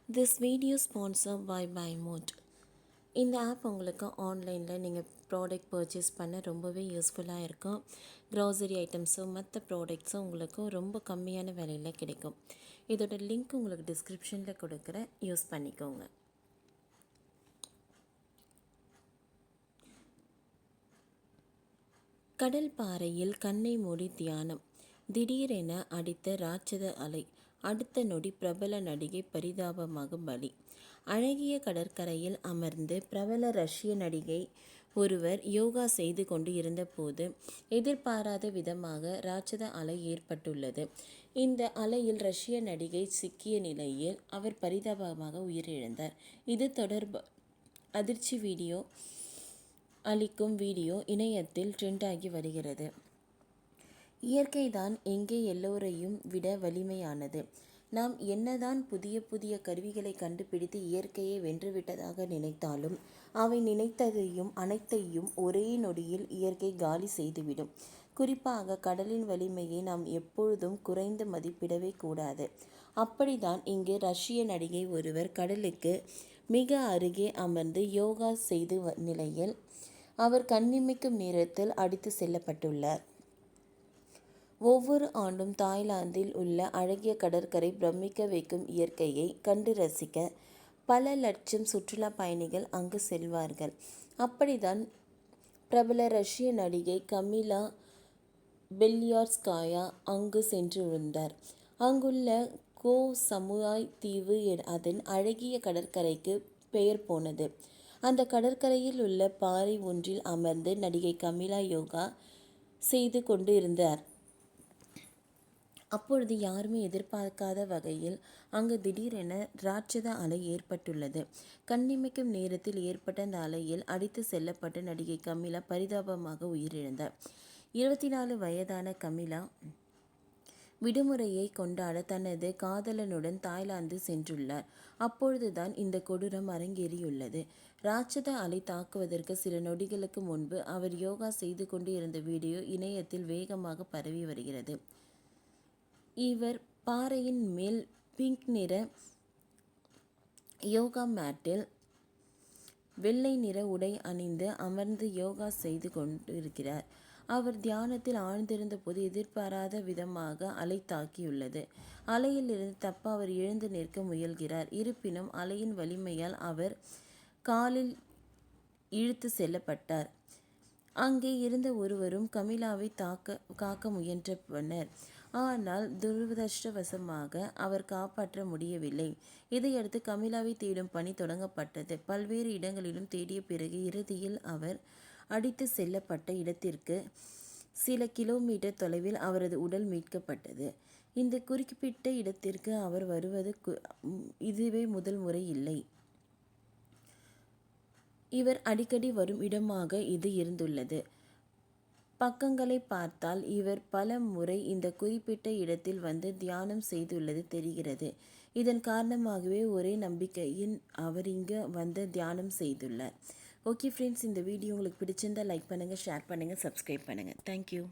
This video sponsored by BuyMode. இந்த app உங்களுக்கு ஆன்லைனில் நீங்கள் ப்ராடக்ட் பர்ச்சேஸ் பண்ண ரொம்பவே யூஸ்ஃபுல்லாக இருக்கும். க்ராசரி ஐட்டம்ஸும் மற்ற ப்ராடக்ட்ஸும் உங்களுக்கு ரொம்ப கம்மியான விலையில் கிடைக்கும். இதோட லிங்க் உங்களுக்கு டிஸ்கிரிப்ஷனில் கொடுக்குறேன், யூஸ் பண்ணிக்கோங்க. கடல் பாறையில் கண்ணை மூடி தியானம். திடீரென அடித்த ராட்சத அலை. அடுத்த நொடி பிரபல நடிகை பரிதாபமாக பலி. அழகிய கடற்கரையில் அமர்ந்து பிரபல ரஷ்ய நடிகை ஒருவர் யோகா செய்து கொண்டு இருந்தபோது எதிர்பாராத விதமாக ராட்சத அலை ஏற்பட்டுள்ளது. இந்த அலையில் ரஷ்ய நடிகை சிக்கிய நிலையில் அவர் பரிதாபமாக உயிரிழந்தார். இது தொடர்பு அதிர்ச்சி வீடியோ அளிக்கும் வீடியோ இணையத்தில் ட்ரெண்டாகி வருகிறது. இயற்கைதான் எங்கே எல்லோரையும் விட வலிமையானது. நாம் என்னதான் புதிய புதிய கருவிகளை கண்டுபிடித்து இயற்கையை வென்றுவிட்டதாக நினைத்தாலும் அவை நினைத்ததையும் அனைத்தையும் ஒரே நொடியில் இயற்கை காலி செய்துவிடும். குறிப்பாக கடலின் வலிமையை நாம் எப்பொழுதும் குறைந்து மதிப்பிடவே கூடாது. அப்படிதான் இங்கு ரஷ்ய நடிகை ஒருவர் கடலுக்கு மிக அருகே அமர்ந்து யோகா செய்து நிலையில் அவர் கண்ணிமைக்கும் நேரத்தில் அடித்து செல்லப்பட்டுள்ளார். ஒவ்வொரு ஆண்டும் தாய்லாந்தில் உள்ள அழகிய கடற்கரை பிரமிக்க வைக்கும் இயற்கையை கண்டு ரசிக்க பல லட்சம் சுற்றுலா பயணிகள் அங்கு செல்வார்கள். அப்படிதான் பிரபல ரஷ்ய நடிகை கமிலா பெல்யார்ஸ்காயா அங்கு சென்றிருந்தார். அங்குள்ள கோ சமுயாய் தீவு அதன் அழகிய கடற்கரைக்கு பெயர் போனது. அந்த கடற்கரையில் உள்ள பாறை ஒன்றில் அமர்ந்து நடிகை கமிலா யோகா செய்து கொண்டு இருந்தார். அப்பொழுது யாருமே எதிர்பார்க்காத வகையில் அங்கு திடீரென ராட்சத அலை ஏற்பட்டுள்ளது. கண்ணிமைக்கும் நேரத்தில் ஏற்பட்ட அந்த அலையில் அடித்து செல்லப்பட்ட நடிகை கமிலா பரிதாபமாக உயிரிழந்தார். 24 வயதான கமிலா விடுமுறையை கொண்டாட தனது காதலனுடன் தாய்லாந்து சென்றுள்ளார். அப்பொழுதுதான் இந்த கொடூரம் அரங்கேறியுள்ளது. ராட்சத அலை தாக்குவதற்கு சில நொடிகளுக்கு முன்பு அவர் யோகா செய்து கொண்டு இருந்த வீடியோ இணையத்தில் வேகமாக பரவி வருகிறது. இவர் பாறையின் மேல் பிங்க் நிற யோகா மேட்டில் வெள்ளை நிற உடை அணிந்து அமர்ந்து யோகா செய்து கொண்டிருக்கிறார். அவர் தியானத்தில் ஆழ்ந்திருந்த போது எதிர்பாராத விதமாக அலை தாக்கியுள்ளது. அலையிலிருந்து தப்ப அவர் எழுந்து நிற்க முயல்கிறார். இருப்பினும் அலையின் வலிமையால் அவர் காலில் இழுத்து செல்லப்பட்டார். அங்கே இருந்த ஒருவரும் கமிலாவை காக்க முயன்றனர். ஆனால் துரதிர்ஷ்டவசமாக அவர் காப்பாற்ற முடியவில்லை. இதையடுத்து கமிலாவை தேடும் பணி தொடங்கப்பட்டது. பல்வேறு இடங்களிலும் தேடிய பிறகு இறுதியில் அவர் அடித்து செல்லப்பட்ட இடத்திற்கு சில கிலோமீட்டர் தொலைவில் அவரது உடல் மீட்கப்பட்டது. இந்த குறிப்பிட்ட இடத்திற்கு அவர் வருவது இதுவே முதல் முறை இல்லை. இவர் அடிக்கடி வரும் இடமாக இது இருந்துள்ளது. பக்கங்களை பார்த்தால் இவர் பல முறை இந்த குறிப்பிட்ட இடத்தில் வந்து தியானம் செய்துள்ளது தெரிகிறது. இதன் காரணமாகவே ஒரே நம்பிக்கையின் அவர் இங்கு வந்து தியானம் செய்துள்ளார். ஓகே ஃப்ரெண்ட்ஸ், இந்த வீடியோ உங்களுக்கு பிடிச்சிருந்தால் லைக் பண்ணுங்கள், ஷேர் பண்ணுங்கள், சப்ஸ்கிரைப் பண்ணுங்கள். தேங்க்யூ.